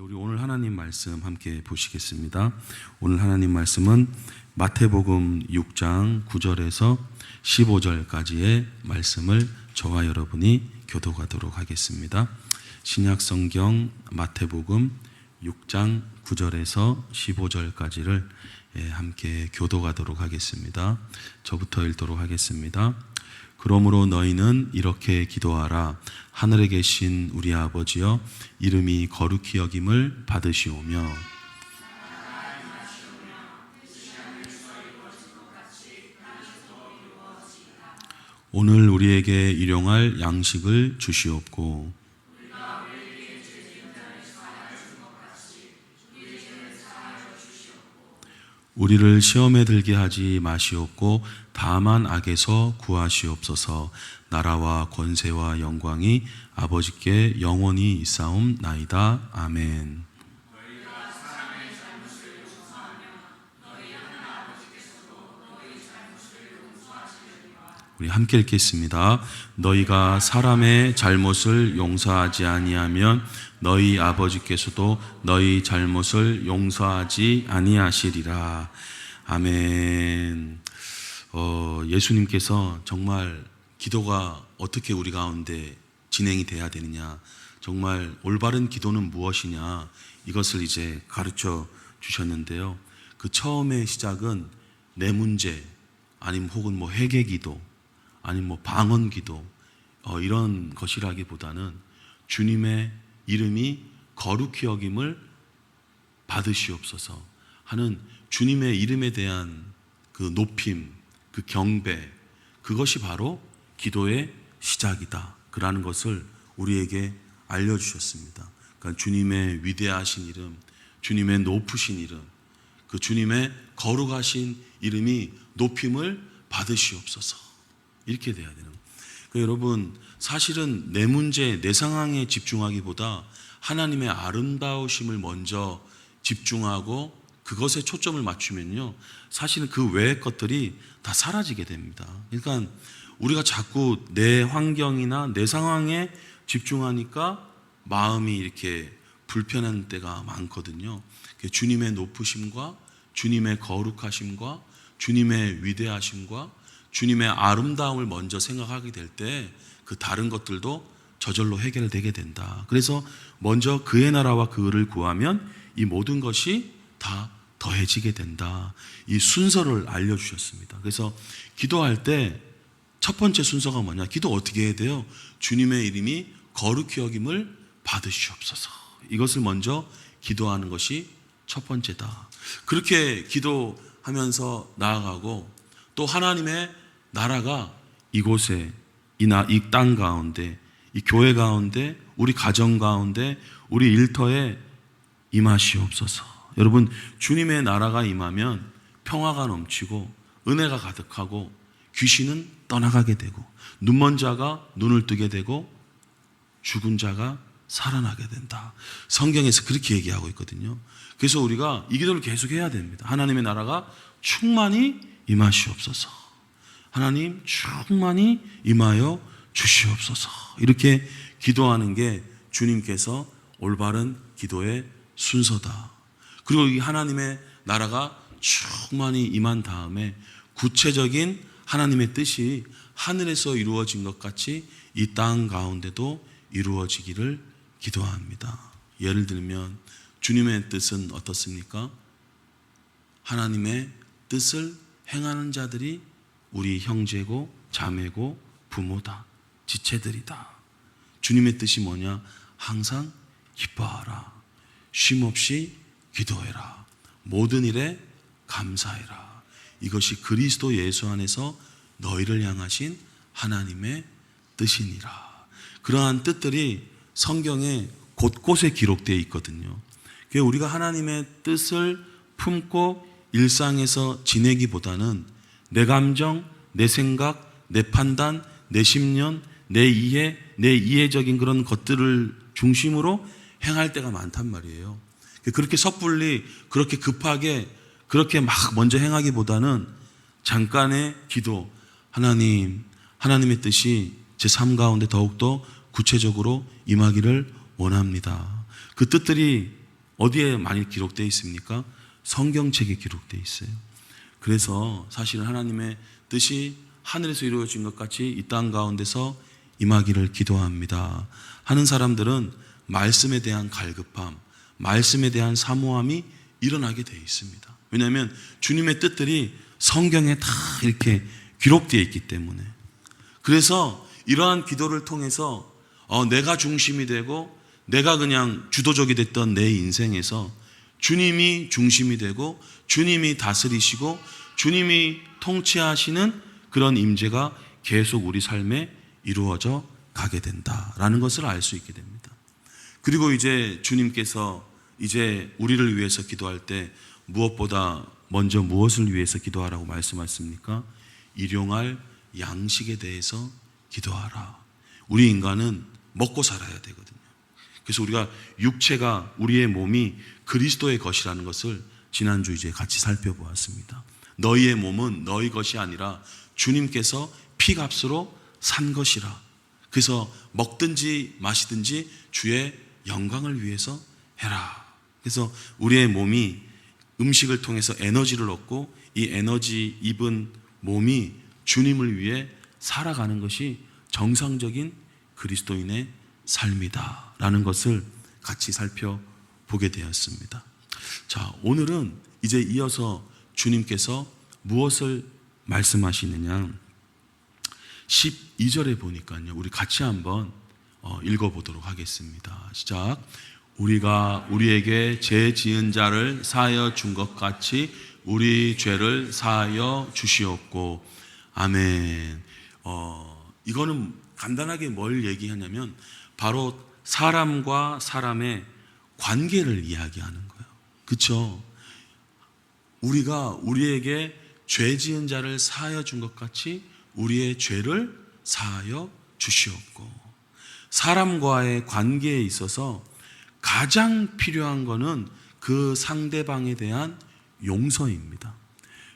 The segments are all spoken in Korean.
우리 오늘 하나님 말씀 함께 보시겠습니다. 오늘 하나님 말씀은 마태복음 6장 9절에서 15절까지의 말씀을 저와 여러분이 교독하도록 하겠습니다. 신약성경 마태복음 6장 9절에서 15절까지를 함께 교독하도록 하겠습니다. 저부터 읽도록 하겠습니다. 그러므로 너희는 이렇게 기도하라. 하늘에 계신 우리 아버지여, 이름이 거룩히 여김을 받으시오며 오늘 우리에게 일용할 양식을 주시옵고 우리를 시험에 들게 하지 마시옵고 다만 악에서 구하시옵소서. 나라와 권세와 영광이 아버지께 영원히 있사옵나이다. 아멘. 우리 함께 읽겠습니다. 너희가 사람의 잘못을 용서하지 아니하면 너희 아버지께서도 너희 잘못을 용서하지 아니하시리라. 아멘. 예수님께서 정말 기도가 어떻게 우리 가운데 진행이 돼야 되느냐, 정말 올바른 기도는 무엇이냐, 이것을 이제 가르쳐 주셨는데요. 그 처음의 시작은 내 문제, 아니면 혹은 회개 기도, 아니면 방언 기도, 이런 것이라기보다는 주님의 이름이 거룩히 여김을 받으시옵소서 하는 주님의 이름에 대한 그 높임, 그 경배, 그것이 바로 기도의 시작이다. 그라는 것을 우리에게 알려주셨습니다. 그러니까 주님의 위대하신 이름, 주님의 높으신 이름, 그 주님의 거룩하신 이름이 높임을 받으시옵소서. 이렇게 돼야 되는 거예요. 그러니까 여러분, 사실은 내 문제, 내 상황에 집중하기보다 하나님의 아름다우심을 먼저 집중하고 그것에 초점을 맞추면요, 사실은 그 외의 것들이 다 사라지게 됩니다. 그러니까 우리가 자꾸 내 환경이나 내 상황에 집중하니까 마음이 이렇게 불편한 때가 많거든요. 주님의 높으심과 주님의 거룩하심과 주님의 위대하심과 주님의 아름다움을 먼저 생각하게 될 때 그 다른 것들도 저절로 해결되게 된다. 그래서 먼저 그의 나라와 그를 구하면 이 모든 것이 다 더해지게 된다. 이 순서를 알려주셨습니다. 그래서 기도할 때 첫 번째 순서가 뭐냐? 기도 어떻게 해야 돼요? 주님의 이름이 거룩히 여김을 받으시옵소서. 이것을 먼저 기도하는 것이 첫 번째다. 그렇게 기도하면서 나아가고 또 하나님의 나라가 이곳에 이 땅 가운데, 이 교회 가운데, 우리 가정 가운데, 우리 일터에 임하시옵소서. 여러분, 주님의 나라가 임하면 평화가 넘치고 은혜가 가득하고 귀신은 떠나가게 되고 눈먼 자가 눈을 뜨게 되고 죽은 자가 살아나게 된다. 성경에서 그렇게 얘기하고 있거든요. 그래서 우리가 이 기도를 계속 해야 됩니다. 하나님의 나라가 충만히 임하시옵소서. 하나님 충만히 임하여 주시옵소서. 이렇게 기도하는 게 주님께서 올바른 기도의 순서다. 그리고 이 하나님의 나라가 충만히 임한 다음에 구체적인 하나님의 뜻이 하늘에서 이루어진 것 같이 이 땅 가운데도 이루어지기를 기도합니다. 예를 들면 주님의 뜻은 어떻습니까? 하나님의 뜻을 행하는 자들이 우리 형제고 자매고 부모다, 지체들이다. 주님의 뜻이 뭐냐? 항상 기뻐하라, 쉼없이 기도해라, 모든 일에 감사해라. 이것이 그리스도 예수 안에서 너희를 향하신 하나님의 뜻이니라. 그러한 뜻들이 성경에 곳곳에 기록되어 있거든요. 그래서 우리가 하나님의 뜻을 품고 일상에서 지내기보다는 내 감정, 내 생각, 내 판단, 내 심령, 내 이해, 내 이해적인 그런 것들을 중심으로 행할 때가 많단 말이에요. 그렇게 섣불리, 그렇게 급하게, 그렇게 막 먼저 행하기보다는 잠깐의 기도, 하나님의 뜻이 제 삶 가운데 더욱더 구체적으로 임하기를 원합니다. 그 뜻들이 어디에 많이 기록되어 있습니까? 성경책에 기록되어 있어요. 그래서 사실은 하나님의 뜻이 하늘에서 이루어진 것 같이 이 땅 가운데서 임하기를 기도합니다 하는 사람들은 말씀에 대한 갈급함, 말씀에 대한 사모함이 일어나게 되어 있습니다. 왜냐하면 주님의 뜻들이 성경에 다 이렇게 기록되어 있기 때문에. 그래서 이러한 기도를 통해서 내가 중심이 되고 내가 그냥 주도적이 됐던 내 인생에서 주님이 중심이 되고 주님이 다스리시고 주님이 통치하시는 그런 임재가 계속 우리 삶에 이루어져 가게 된다라는 것을 알 수 있게 됩니다. 그리고 이제 주님께서 이제 우리를 위해서 기도할 때 무엇보다 먼저 무엇을 위해서 기도하라고 말씀하십니까? 일용할 양식에 대해서 기도하라. 우리 인간은 먹고 살아야 되거든요. 그래서 우리가 육체가, 우리의 몸이 그리스도의 것이라는 것을 지난주 이제 같이 살펴보았습니다. 너희의 몸은 너희 것이 아니라 주님께서 피값으로 산 것이라. 그래서 먹든지 마시든지 주의 영광을 위해서 해라. 그래서 우리의 몸이 음식을 통해서 에너지를 얻고 이 에너지 입은 몸이 주님을 위해 살아가는 것이 정상적인 그리스도인의 삶이다 라는 것을 같이 살펴보게 되었습니다. 자, 오늘은 이제 이어서 주님께서 무엇을 말씀하시느냐, 12절에 보니까요, 우리 같이 한번 읽어보도록 하겠습니다. 시작. 우리가 우리에게 죄 지은 자를 사하여 준 것 같이 우리 죄를 사하여 주시옵고. 아멘. 이거는 간단하게 뭘 얘기하냐면 바로 사람과 사람의 관계를 이야기하는 거예요. 그렇죠? 우리가 우리에게 죄 지은 자를 사하여 준 것 같이 우리의 죄를 사하여 주시옵고. 사람과의 관계에 있어서 가장 필요한 것은 그 상대방에 대한 용서입니다.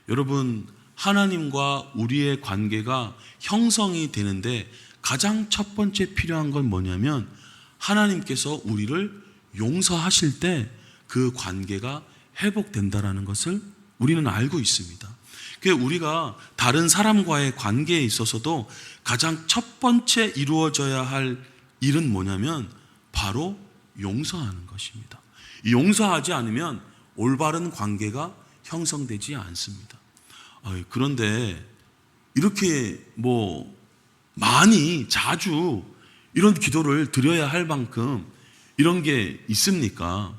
여러분, 하나님과 우리의 관계가 형성이 되는데 가장 첫 번째 필요한 건 뭐냐면 하나님께서 우리를 용서하실 때 그 관계가 회복된다라는 것을 우리는 알고 있습니다. 우리가 다른 사람과의 관계에 있어서도 가장 첫 번째 이루어져야 할 일은 뭐냐면 바로 용서하는 것입니다. 용서하지 않으면 올바른 관계가 형성되지 않습니다. 그런데 이렇게 많이 자주 이런 기도를 드려야 할 만큼 이런 게 있습니까?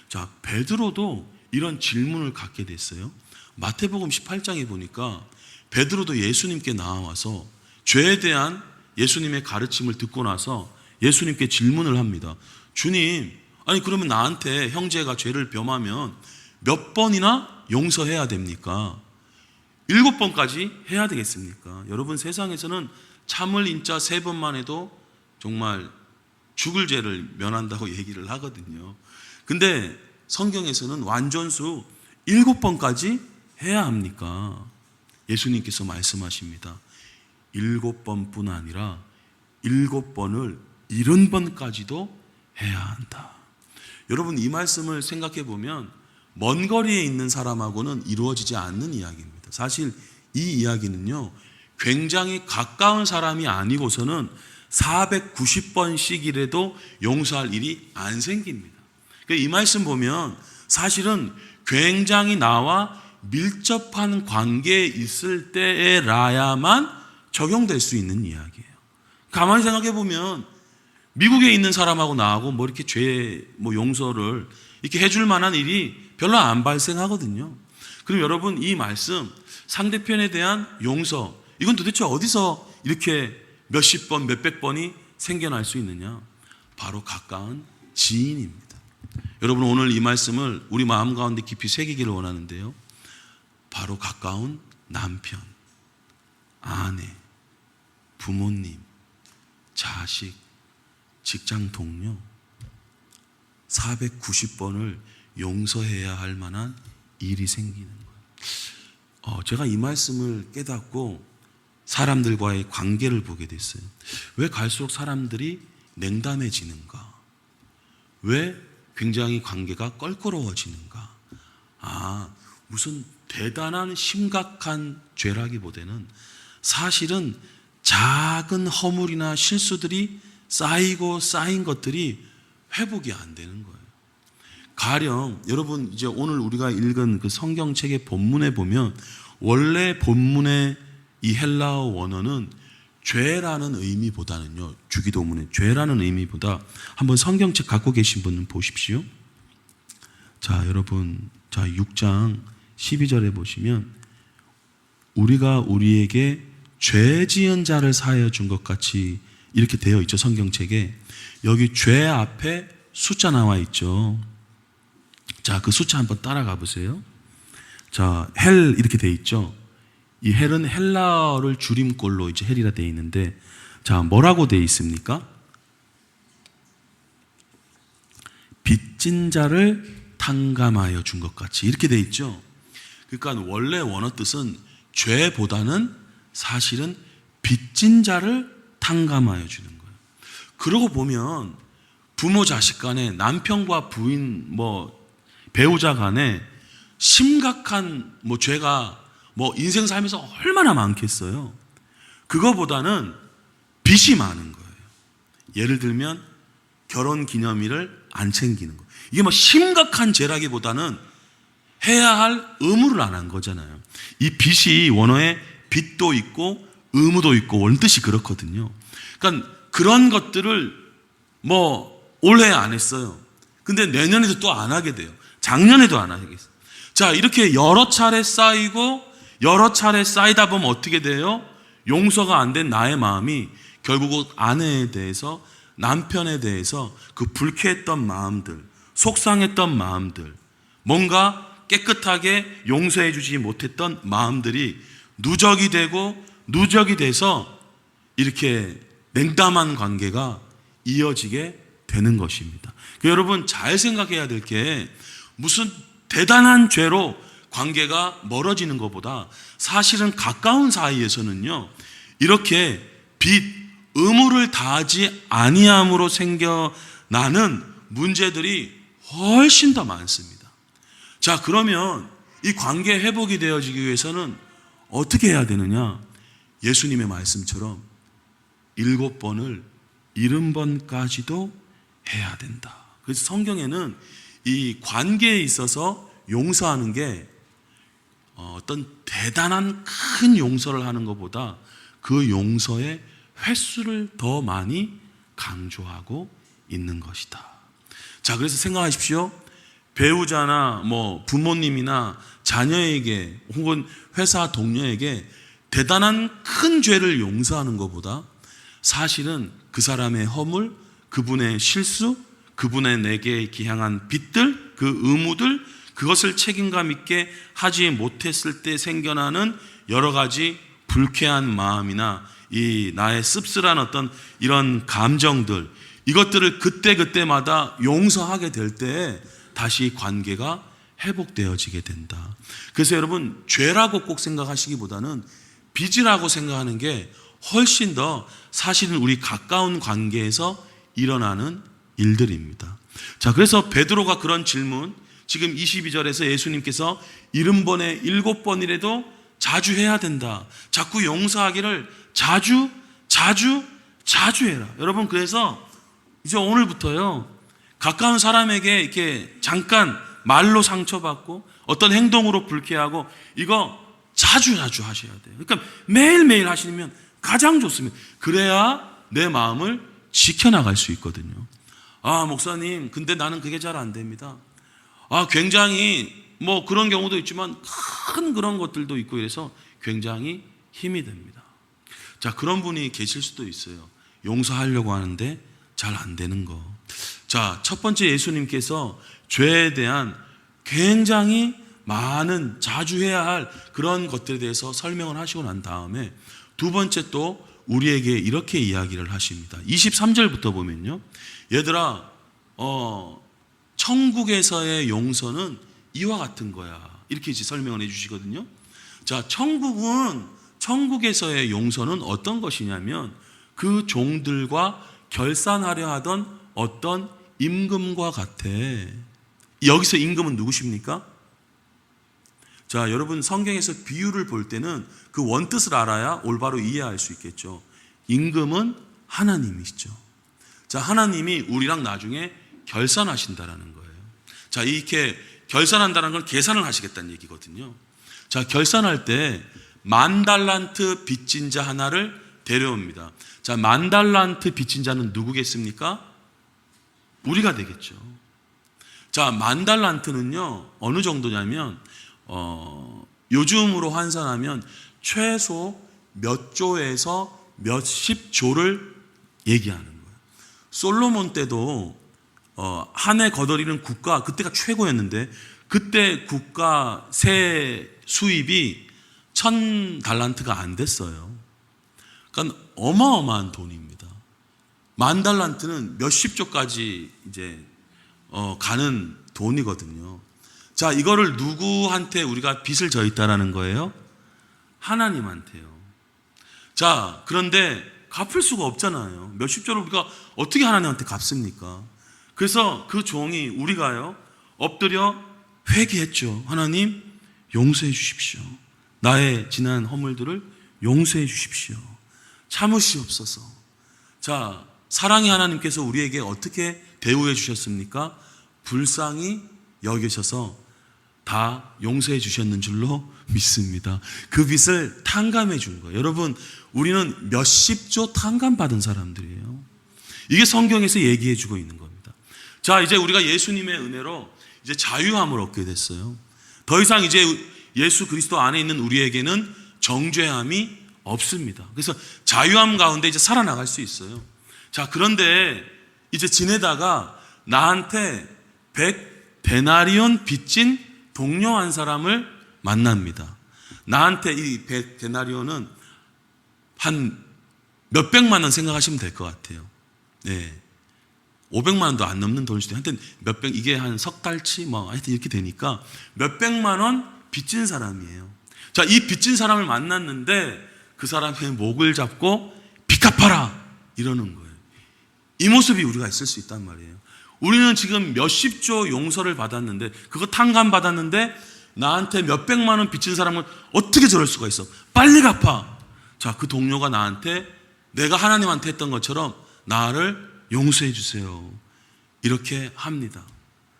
자, 베드로도 이런 질문을 갖게 됐어요. 마태복음 18장에 보니까 베드로도 예수님께 나와서 죄에 대한 예수님의 가르침을 듣고 나서 예수님께 질문을 합니다. 주님, 아니 그러면 나한테 형제가 죄를 범하면 몇 번이나 용서해야 됩니까? 7번까지 해야 되겠습니까? 여러분, 세상에서는 참을 인자 3번만 해도 정말 죽을 죄를 면한다고 얘기를 하거든요. 근데 성경에서는 완전수 7번까지 해야 합니까? 예수님께서 말씀하십니다. 7번뿐 아니라 7번을 70번까지도 해야 한다. 여러분, 이 말씀을 생각해 보면 먼 거리에 있는 사람하고는 이루어지지 않는 이야기입니다. 사실 이 이야기는요, 굉장히 가까운 사람이 아니고서는 490번씩이라도 용서할 일이 안 생깁니다. 이 말씀 보면 사실은 굉장히 나와 밀접한 관계에 있을 때에라야만 적용될 수 있는 이야기예요. 가만히 생각해 보면 미국에 있는 사람하고 나하고 이렇게 죄 용서를 이렇게 해줄 만한 일이 별로 안 발생하거든요. 그럼 여러분, 이 말씀 상대편에 대한 용서, 이건 도대체 어디서 이렇게 몇십 번, 몇백 번이 생겨날 수 있느냐? 바로 가까운 지인입니다. 여러분, 오늘 이 말씀을 우리 마음 가운데 깊이 새기기를 원하는데요, 바로 가까운 남편, 아내, 부모님, 자식, 직장 동료, 490번을 용서해야 할 만한 일이 생기는 거예요. 제가 이 말씀을 깨닫고 사람들과의 관계를 보게 됐어요. 왜 갈수록 사람들이 냉담해지는가? 왜 굉장히 관계가 껄끄러워지는가? 무슨 대단한 심각한 죄라기보다는 사실은 작은 허물이나 실수들이 쌓이고 쌓인 것들이 회복이 안 되는 거예요. 가령 여러분 이제 오늘 우리가 읽은 그 성경책의 본문에 보면 원래 본문의 이 헬라어 원어는 죄라는 의미보다는요, 주기도문의 죄라는 의미보다 한번 성경책 갖고 계신 분은 보십시오. 자, 여러분, 6장 12절에 보시면 우리가 우리에게 죄 지은 자를 사하여 준 것 같이 이렇게 되어 있죠. 성경책에 여기 죄 앞에 숫자 나와 있죠. 자, 그 숫자 한번 따라가 보세요. 자, 헬 이렇게 되어 있죠. 이 헬은 헬라어를 줄임꼴로 이제 헬이라 되어 있는데, 자, 뭐라고 되어 있습니까? 빚진 자를 탕감하여 준 것 같이 이렇게 되어 있죠. 그러니까 원래 원어 뜻은 죄보다는 사실은 빚진 자를 탕감하여 주는 거예요. 그러고 보면 부모 자식 간에, 남편과 부인 배우자 간에 심각한 죄가 인생 살면서 얼마나 많겠어요. 그거보다는 빚이 많은 거예요. 예를 들면 결혼 기념일을 안 챙기는 거. 이게 심각한 죄라기보다는 해야 할 의무를 안 한 거잖아요. 이 빚이 원어에 빚도 있고 의무도 있고 원뜻이 그렇거든요. 그러니까 그런 것들을 올해 안 했어요. 근데 내년에도 또 안 하게 돼요. 작년에도 안 하겠어요. 자, 이렇게 여러 차례 쌓이고 여러 차례 쌓이다 보면 어떻게 돼요? 용서가 안 된 나의 마음이 결국 아내에 대해서, 남편에 대해서 그 불쾌했던 마음들, 속상했던 마음들, 뭔가 깨끗하게 용서해 주지 못했던 마음들이 누적이 되고 누적이 돼서 이렇게 냉담한 관계가 이어지게 되는 것입니다. 여러분 잘 생각해야 될 게 무슨 대단한 죄로 관계가 멀어지는 것보다 사실은 가까운 사이에서는요, 이렇게 빚, 의무를 다하지 아니함으로 생겨나는 문제들이 훨씬 더 많습니다. 자, 그러면 이 관계 회복이 되어지기 위해서는 어떻게 해야 되느냐? 예수님의 말씀처럼 7번을 70번까지도 해야 된다. 그래서 성경에는 이 관계에 있어서 용서하는 게 어떤 대단한 큰 용서를 하는 것보다 그 용서의 횟수를 더 많이 강조하고 있는 것이다. 자, 그래서 생각하십시오. 배우자나 부모님이나 자녀에게 혹은 회사 동료에게 대단한 큰 죄를 용서하는 것보다 사실은 그 사람의 허물, 그분의 실수, 그분의 내게 기향한 빚들, 그 의무들, 그것을 책임감 있게 하지 못했을 때 생겨나는 여러 가지 불쾌한 마음이나 이 나의 씁쓸한 어떤 이런 감정들, 이것들을 그때마다 용서하게 될 때 다시 관계가 회복되어지게 된다. 그래서 여러분, 죄라고 꼭 생각하시기보다는 빚이라고 생각하는 게 훨씬 더 사실은 우리 가까운 관계에서 일어나는 일들입니다. 자, 그래서 베드로가 그런 질문, 지금 22절에서 예수님께서 70번에 7번이라도 자주 해야 된다. 자꾸 용서하기를 자주 해라. 여러분, 그래서 이제 오늘부터요, 가까운 사람에게 이렇게 잠깐 말로 상처받고 어떤 행동으로 불쾌하고 이거 자주 하셔야 돼요. 그러니까 매일매일 하시면 가장 좋습니다. 그래야 내 마음을 지켜나갈 수 있거든요. 목사님, 근데 나는 그게 잘 안 됩니다. 굉장히 그런 경우도 있지만 큰 그런 것들도 있고 이래서 굉장히 힘이 됩니다. 자, 그런 분이 계실 수도 있어요. 용서하려고 하는데 잘 안 되는 거. 자, 첫 번째 예수님께서 죄에 대한 굉장히 많은 자주 해야 할 그런 것들에 대해서 설명을 하시고 난 다음에 두 번째 또 우리에게 이렇게 이야기를 하십니다. 23절부터 보면요, 얘들아, 천국에서의 용서는 이와 같은 거야. 이렇게 이제 설명을 해주시거든요. 자, 천국에서의 용서는 어떤 것이냐면 그 종들과 결산하려 하던 어떤 임금과 같아. 여기서 임금은 누구십니까? 자, 여러분 성경에서 비유를 볼 때는 그 원뜻을 알아야 올바로 이해할 수 있겠죠. 임금은 하나님이시죠. 자, 하나님이 우리랑 나중에 결산하신다라는 거예요. 자, 이렇게 결산한다는 건 계산을 하시겠다는 얘기거든요. 자, 결산할 때 10,000달란트 빚진 자 하나를 데려옵니다. 자, 10,000달란트 빚진 자는 누구겠습니까? 우리가 되겠죠. 자, 10,000달란트는요 어느 정도냐면 요즘으로 환산하면 최소 몇 조에서 몇십 조를 얘기하는 거예요. 솔로몬 때도 한 해 거둬들이는 국가, 그때가 최고였는데 그때 국가 세 수입이 1,000달란트가 안 됐어요. 그러니까 어마어마한 돈입니다. 10,000달란트는 몇십 조까지 이제 가는 돈이거든요. 자, 이거를 누구한테 우리가 빚을 져 있다라는 거예요? 하나님한테요. 자, 그런데 갚을 수가 없잖아요. 몇십 조를 우리가 어떻게 하나님한테 갚습니까? 그래서 그 종이 우리가요 엎드려 회개했죠. 하나님 용서해 주십시오. 나의 지난 허물들을 용서해 주십시오. 참으시옵소서. 자, 사랑의 하나님께서 우리에게 어떻게 대우해 주셨습니까? 불쌍히 여기셔서 다 용서해 주셨는 줄로 믿습니다. 그 빚을 탕감해 준 거예요. 여러분, 우리는 몇십 조 탕감받은 사람들이에요. 이게 성경에서 얘기해 주고 있는 겁니다. 자, 이제 우리가 예수님의 은혜로 이제 자유함을 얻게 됐어요. 더 이상 이제 예수 그리스도 안에 있는 우리에게는 정죄함이 없습니다. 그래서 자유함 가운데 이제 살아나갈 수 있어요. 자, 그런데 이제 지내다가 나한테 100데나리온 빚진 동료 한 사람을 만납니다. 나한테 이 100데나리온은 한 몇백만 원 생각하시면 될 것 같아요. 네. 500만 원도 안 넘는 돈일 수도 하여튼 몇백, 이게 한 석 달치 뭐 하여튼 이렇게 되니까 몇백만 원 빚진 사람이에요. 자, 이 빚진 사람을 만났는데 그 사람의 목을 잡고 빚 갚아라 이러는 거예요. 이 모습이 우리가 있을 수 있단 말이에요. 우리는 지금 몇십 조 용서를 받았는데, 그거 탕감 받았는데 나한테 몇백만 원 빚진 사람은 어떻게 저럴 수가 있어? 빨리 갚아. 자, 그 동료가 나한테 내가 하나님한테 했던 것처럼 나를 용서해 주세요 이렇게 합니다.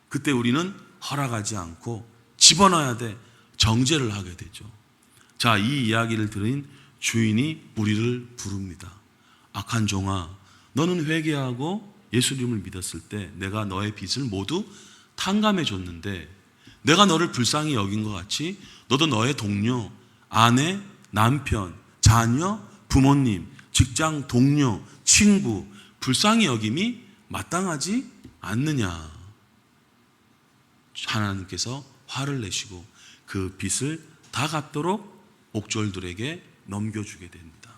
그때 우리는 허락하지 않고 집어넣어야 돼. 정죄를 하게 되죠. 자, 이 이야기를 들은 주인이 우리를 부릅니다. 악한 종아, 너는 회개하고 예수님을 믿었을 때 내가 너의 빚을 모두 탕감해 줬는데 내가 너를 불쌍히 여긴 것 같이 너도 너의 동료, 아내, 남편, 자녀, 부모님, 직장 동료, 친구 불쌍히 여김이 마땅하지 않느냐. 하나님께서 화를 내시고 그 빚을 다 갚도록 옥졸들에게 넘겨주게 됩니다.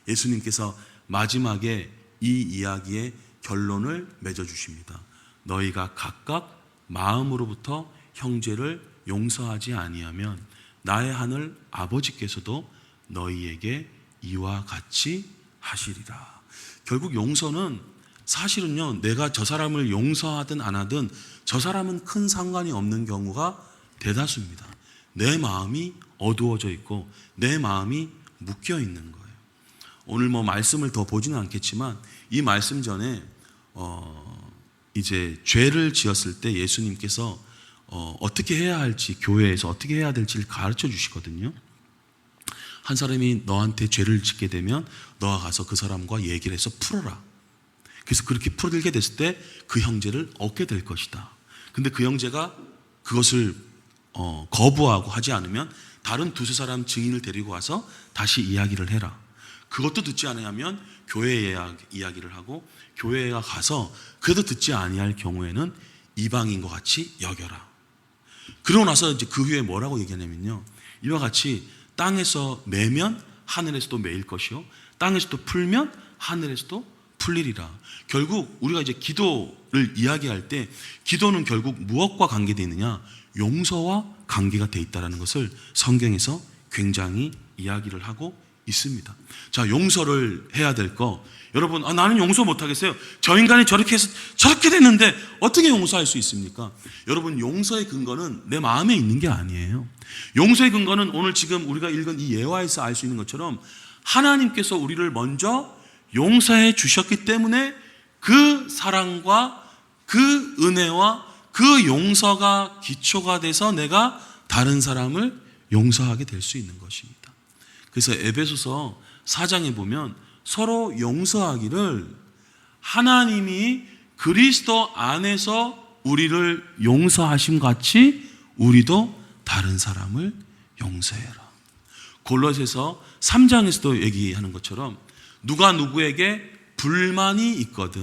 예수님께서 마지막에 이 이야기의 결론을 맺어주십니다. 너희가 각각 마음으로부터 형제를 용서하지 아니하면 나의 하늘 아버지께서도 너희에게 이와 같이 하시리라. 결국 용서는 사실은요, 내가 저 사람을 용서하든 안 하든 저 사람은 큰 상관이 없는 경우가 대다수입니다. 내 마음이 어두워져 있고 내 마음이 묶여 있는 거예요. 오늘 뭐 말씀을 더 보지는 않겠지만 이 말씀 전에 이제 죄를 지었을 때 예수님께서 어떻게 해야 할지, 교회에서 어떻게 해야 될지를 가르쳐 주시거든요. 한 사람이 너한테 죄를 짓게 되면 너가 가서 그 사람과 얘기를 해서 풀어라. 그래서 그렇게 풀게 됐을 때 그 형제를 얻게 될 것이다. 근데 그 형제가 그것을 거부하고 하지 않으면 다른 두세 사람 증인을 데리고 와서 다시 이야기를 해라. 그것도 듣지 않으면 교회에 이야기를 하고, 교회에 가서 그래도 듣지 아니할 경우에는 이방인과 같이 여겨라. 그러고 나서 이제 그 후에 뭐라고 얘기하냐면요, 이와 같이 땅에서 매면 하늘에서도 매일 것이요 땅에서도 풀면 하늘에서도 풀리리라. 결국 우리가 이제 기도를 이야기할 때 기도는 결국 무엇과 관계되어 있느냐? 용서와 관계가 되어 있다는 것을 성경에서 굉장히 이야기를 하고 있습니다. 자, 용서를 해야 될 거. 여러분, 나는 용서 못하겠어요. 저 인간이 저렇게 해서 저렇게 됐는데 어떻게 용서할 수 있습니까? 여러분, 용서의 근거는 내 마음에 있는 게 아니에요. 용서의 근거는 오늘 지금 우리가 읽은 이 예화에서 알 수 있는 것처럼 하나님께서 우리를 먼저 용서해 주셨기 때문에 그 사랑과 그 은혜와 그 용서가 기초가 돼서 내가 다른 사람을 용서하게 될 수 있는 것입니다. 그래서 에베소서 4장에 보면 서로 용서하기를 하나님이 그리스도 안에서 우리를 용서하심 같이 우리도 다른 사람을 용서해라. 골로새서 3장에서도 얘기하는 것처럼 누가 누구에게 불만이 있거든.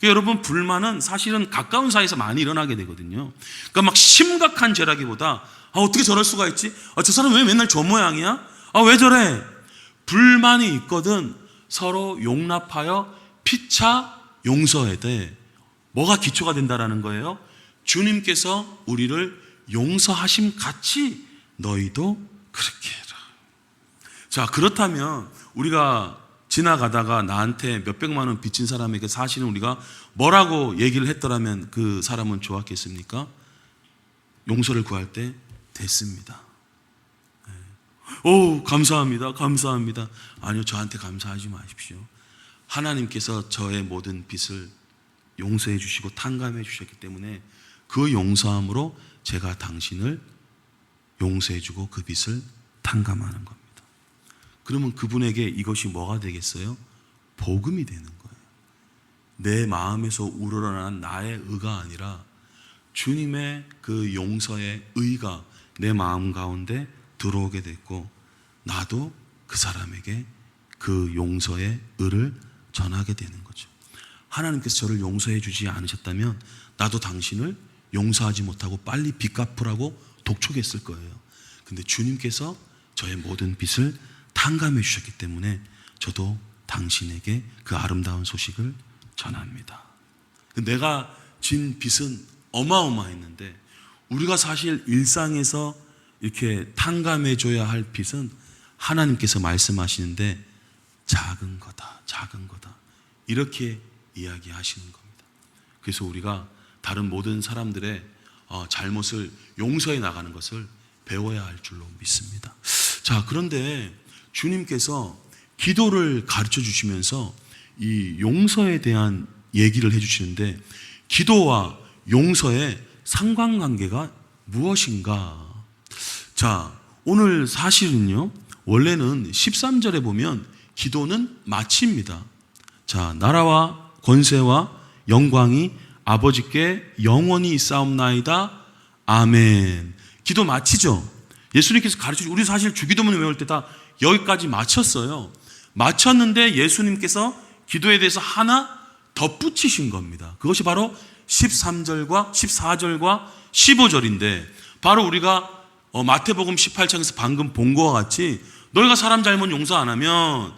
그러니까 여러분, 불만은 사실은 가까운 사이에서 많이 일어나게 되거든요. 그러니까 막 심각한 죄라기보다 어떻게 저럴 수가 있지? 저 사람 왜 맨날 저 모양이야? 왜 저래? 불만이 있거든 서로 용납하여 피차 용서해야 돼. 뭐가 기초가 된다라는 거예요? 주님께서 우리를 용서하심 같이 너희도 그렇게 해라. 자, 그렇다면 우리가 지나가다가 나한테 몇백만 원 빚진 사람에게 사실은 우리가 뭐라고 얘기를 했더라면 그 사람은 좋았겠습니까? 용서를 구할 때 됐습니다. 감사합니다. 감사합니다. 아니요, 저한테 감사하지 마십시오. 하나님께서 저의 모든 빚을 용서해 주시고 탕감해 주셨기 때문에 그 용서함으로 제가 당신을 용서해 주고 그 빚을 탕감하는 겁니다. 그러면 그분에게 이것이 뭐가 되겠어요? 복음이 되는 거예요. 내 마음에서 우러나는 나의 의가 아니라 주님의 그 용서의 의가 내 마음 가운데 들어오게 됐고, 나도 그 사람에게 그 용서의 의를 전하게 되는 거죠. 하나님께서 저를 용서해 주지 않으셨다면 나도 당신을 용서하지 못하고 빨리 빚 갚으라고 독촉했을 거예요. 근데 주님께서 저의 모든 빚을 탕감해 주셨기 때문에 저도 당신에게 그 아름다운 소식을 전합니다. 내가 진 빚은 어마어마했는데 우리가 사실 일상에서 이렇게 탕감해 줘야 할 빚은 하나님께서 말씀하시는데 작은 거다, 작은 거다, 이렇게 이야기하시는 겁니다. 그래서 우리가 다른 모든 사람들의 잘못을 용서해 나가는 것을 배워야 할 줄로 믿습니다. 자, 그런데 주님께서 기도를 가르쳐 주시면서 이 용서에 대한 얘기를 해주시는데, 기도와 용서의 상관관계가 무엇인가? 자, 오늘 사실은요, 원래는 13절에 보면 기도는 마치입니다. 자, 나라와 권세와 영광이 아버지께 영원히 있사옵나이다. 아멘. 기도 마치죠. 예수님께서 가르쳐 주시고, 우리 사실 주기도문 외울 때 다 여기까지 마쳤어요. 마쳤는데 예수님께서 기도에 대해서 하나 덧붙이신 겁니다. 그것이 바로 13절과 14절과 15절인데, 바로 우리가 마태복음 18장에서 방금 본 것과 같이 너희가 사람 잘못 용서 안 하면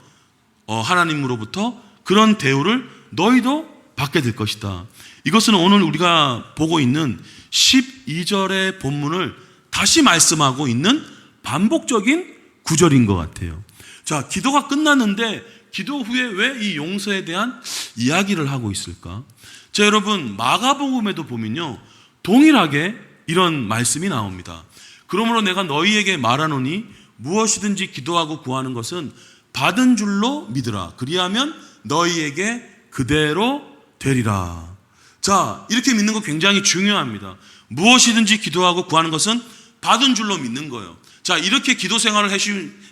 하나님으로부터 그런 대우를 너희도 받게 될 것이다. 이것은 오늘 우리가 보고 있는 12절의 본문을 다시 말씀하고 있는 반복적인 구절인 것 같아요. 자, 기도가 끝났는데 기도 후에 왜 이 용서에 대한 이야기를 하고 있을까? 자, 여러분, 마가복음에도 보면요, 동일하게 이런 말씀이 나옵니다. 그러므로 내가 너희에게 말하노니 무엇이든지 기도하고 구하는 것은 받은 줄로 믿으라. 그리하면 너희에게 그대로 되리라. 자, 이렇게 믿는 거 굉장히 중요합니다. 무엇이든지 기도하고 구하는 것은 받은 줄로 믿는 거예요. 자, 이렇게 기도 생활을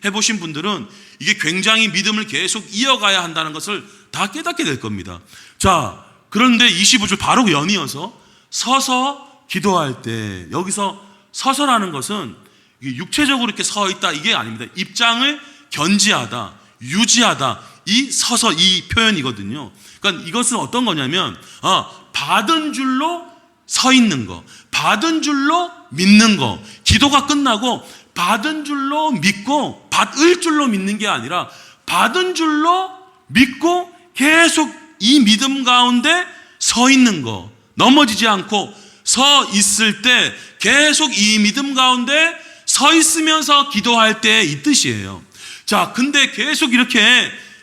해보신 분들은 이게 굉장히 믿음을 계속 이어가야 한다는 것을 다 깨닫게 될 겁니다. 자, 그런데 25절 바로 연이어서 서서 기도할 때, 여기서 서서라는 것은 육체적으로 이렇게 서 있다, 이게 아닙니다. 입장을 견지하다, 유지하다, 이 서서, 이 표현이거든요. 그러니까 이것은 어떤 거냐면 받은 줄로 서 있는 거, 받은 줄로 믿는 거. 기도가 끝나고 받은 줄로 믿고 받을 줄로 믿는 게 아니라 받은 줄로 믿고 계속 이 믿음 가운데 서 있는 거, 넘어지지 않고 서 있을 때 계속 이 믿음 가운데 서 있으면서 기도할 때 이 뜻이에요. 자, 근데 계속 이렇게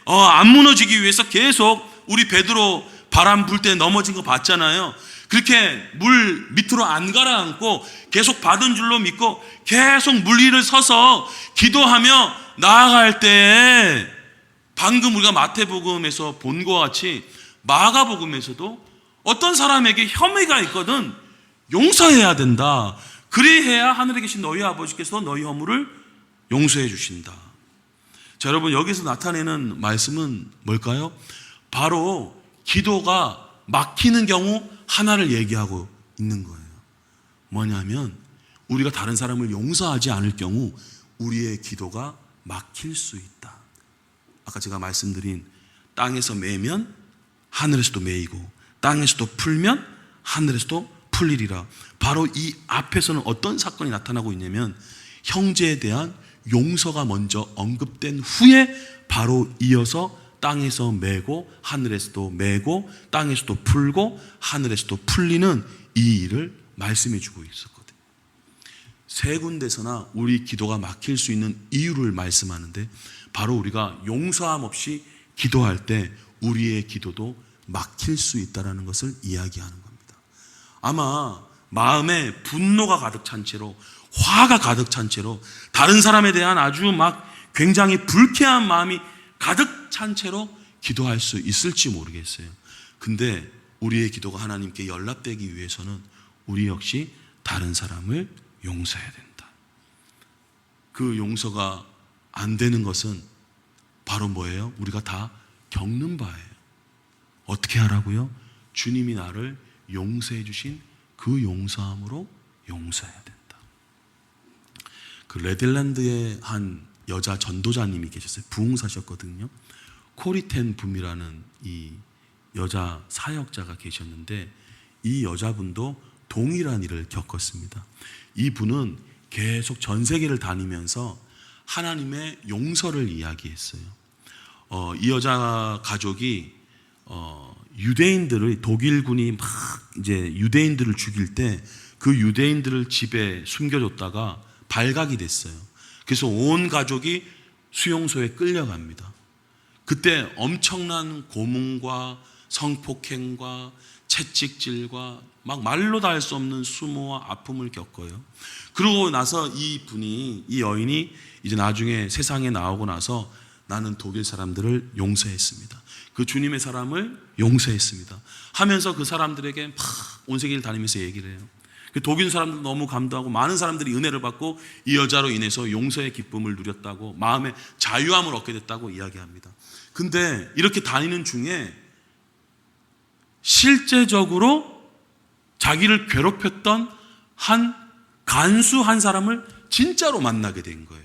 안 무너지기 위해서 계속 우리 베드로 바람 불 때 넘어진 거 봤잖아요. 그렇게 물 밑으로 안 가라앉고 계속 받은 줄로 믿고 계속 물 위를 서서 기도하며 나아갈 때 방금 우리가 마태복음에서 본 것과 같이 마가복음에서도 어떤 사람에게 혐의가 있거든 용서해야 된다. 그리해야 하늘에 계신 너희 아버지께서 너희 허물을 용서해 주신다. 자, 여러분, 여기서 나타내는 말씀은 뭘까요? 바로 기도가 막히는 경우 하나를 얘기하고 있는 거예요. 뭐냐면 우리가 다른 사람을 용서하지 않을 경우 우리의 기도가 막힐 수 있다. 아까 제가 말씀드린 땅에서 매면 하늘에서도 매이고 땅에서도 풀면 하늘에서도 풀리리라. 바로 이 앞에서는 어떤 사건이 나타나고 있냐면 형제에 대한 용서가 먼저 언급된 후에 바로 이어서 땅에서 매고 하늘에서도 매고 땅에서도 풀고 하늘에서도 풀리는 이 일을 말씀해 주고 있었거든요. 세 군데서나 우리 기도가 막힐 수 있는 이유를 말씀하는데 바로 우리가 용서함 없이 기도할 때 우리의 기도도 막힐 수 있다는 것을 이야기하는 겁니다. 아마 마음에 분노가 가득 찬 채로 화가 가득 찬 채로 다른 사람에 대한 아주 막 굉장히 불쾌한 마음이 가득 찬 채로 기도할 수 있을지 모르겠어요. 근데 우리의 기도가 하나님께 연락되기 위해서는 우리 역시 다른 사람을 용서해야 된다. 그 용서가 안 되는 것은 바로 뭐예요? 우리가 다 겪는 바예요. 어떻게 하라고요? 주님이 나를 용서해 주신 그 용서함으로 용서해야 된다. 그 네덜란드의 한 여자 전도자님이 계셨어요. 부흥사셨거든요. 코리텐 붐이라는 이 여자 사역자가 계셨는데 이 여자분도 동일한 일을 겪었습니다. 이 분은 계속 전 세계를 다니면서 하나님의 용서를 이야기했어요. 이 여자 가족이 유대인들을 독일군이 막 이제 유대인들을 죽일 때 그 유대인들을 집에 숨겨줬다가 발각이 됐어요. 그래서 온 가족이 수용소에 끌려갑니다. 그때 엄청난 고문과 성폭행과 채찍질과 막 말로 다 할 수 없는 수모와 아픔을 겪어요. 그러고 나서 이 여인이 이제 나중에 세상에 나오고 나서 나는 독일 사람들을 용서했습니다. 그 주님의 사람을 용서했습니다. 하면서 그 사람들에게 막 온 세계를 다니면서 얘기를 해요. 그 독일 사람들 너무 감동하고 많은 사람들이 은혜를 받고 이 여자로 인해서 용서의 기쁨을 누렸다고 마음의 자유함을 얻게 됐다고 이야기합니다. 근데 이렇게 다니는 중에 실제적으로 자기를 괴롭혔던 한 간수 한 사람을 진짜로 만나게 된 거예요.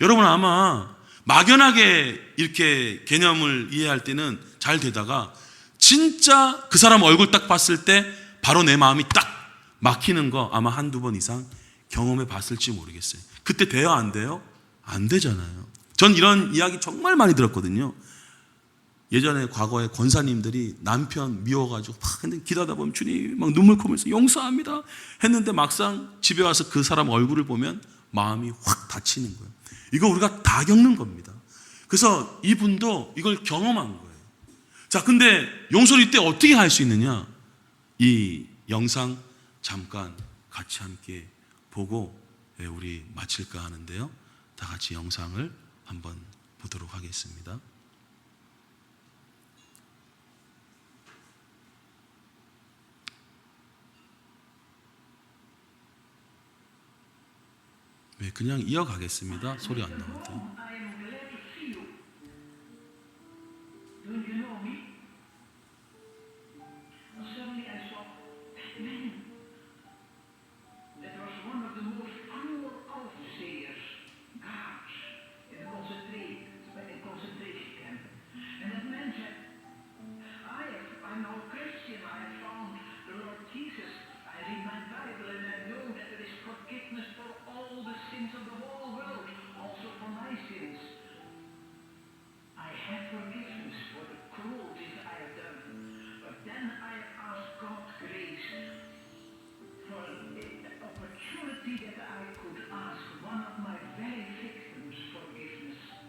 여러분 아마 막연하게 이렇게 개념을 이해할 때는 잘 되다가 진짜 그 사람 얼굴 딱 봤을 때 바로 내 마음이 딱 막히는 거 아마 한두 번 이상 경험해 봤을지 모르겠어요. 그때 돼요? 안 돼요? 안 되잖아요. 전 이런 이야기 정말 많이 들었거든요. 예전에 과거에 권사님들이 남편 미워가지고 막 근데 기도하다 보면 주님 막 눈물 콧물면서 용서합니다 했는데 막상 집에 와서 그 사람 얼굴을 보면 마음이 확 다치는 거예요. 이거 우리가 다 겪는 겁니다. 그래서 이분도 이걸 경험한 거예요. 자, 근데 용서를 이때 어떻게 할 수 있느냐? 이 영상 잠깐 같이 함께 보고 우리 마칠까 하는데요. 다 같이 영상을 한번 보도록 하겠습니다. 네, 그냥 이어가겠습니다. 소리 안 나오는데. That I could ask one of my very victims forgiveness.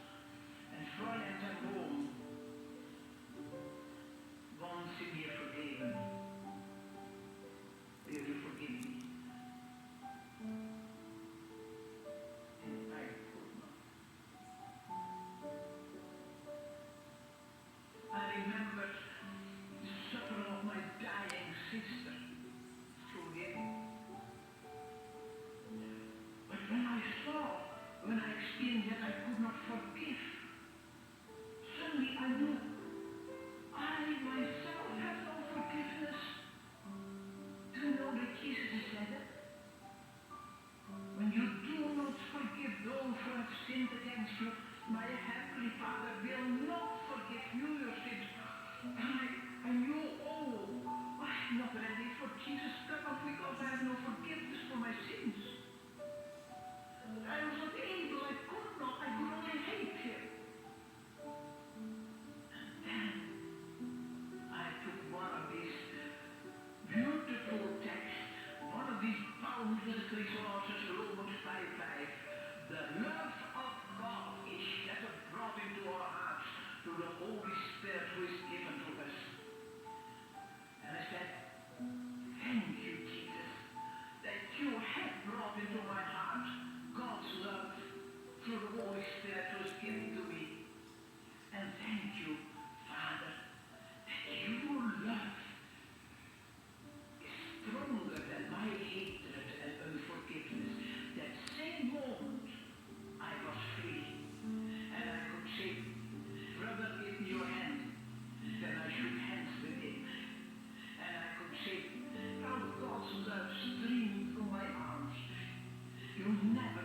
Because Christ says Romans 5:5, the love of God is shed abroad into our hearts through the Holy Spirit who is given to us. And I said, thank you, Jesus, that you have brought into my heart God's love through the Holy Spirit who is given to me. And thank you, Father, that your love is stronger than my hatred and unforgiveness. That same moment I was free and I could say, brother, give me your hand. Then I shook hands with him. And I could say, how God's love streamed through my arms. You never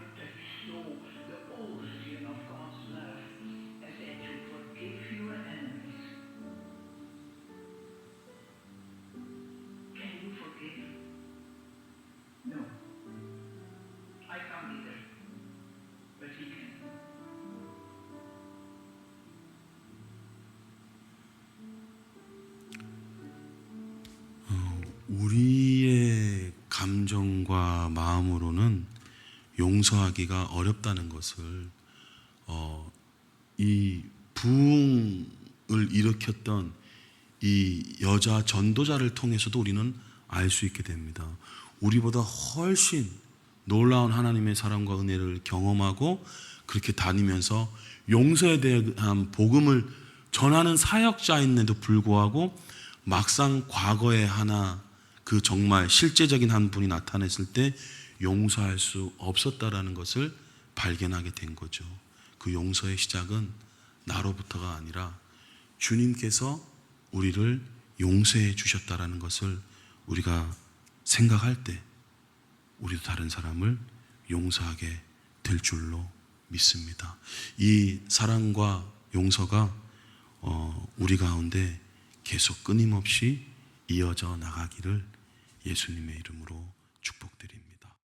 know the origin of God's love as that you forgive your enemies. Can you forgive? No. I can't either. But he can. 우리의 감정과 마음으로는 용서하기가 어렵다는 것을 이 부흥을 일으켰던 이 여자 전도자를 통해서도 우리는 알 수 있게 됩니다. 우리보다 훨씬 놀라운 하나님의 사랑과 은혜를 경험하고 그렇게 다니면서 용서에 대한 복음을 전하는 사역자인데도 불구하고 막상 과거에 하나 그 정말 실제적인 한 분이 나타났을 때 용서할 수 없었다라는 것을 발견하게 된 거죠. 그 용서의 시작은 나로부터가 아니라 주님께서 우리를 용서해 주셨다라는 것을 우리가 생각할 때 우리도 다른 사람을 용서하게 될 줄로 믿습니다. 이 사랑과 용서가 우리 가운데 계속 끊임없이 이어져 나가기를 예수님의 이름으로 축복드립니다.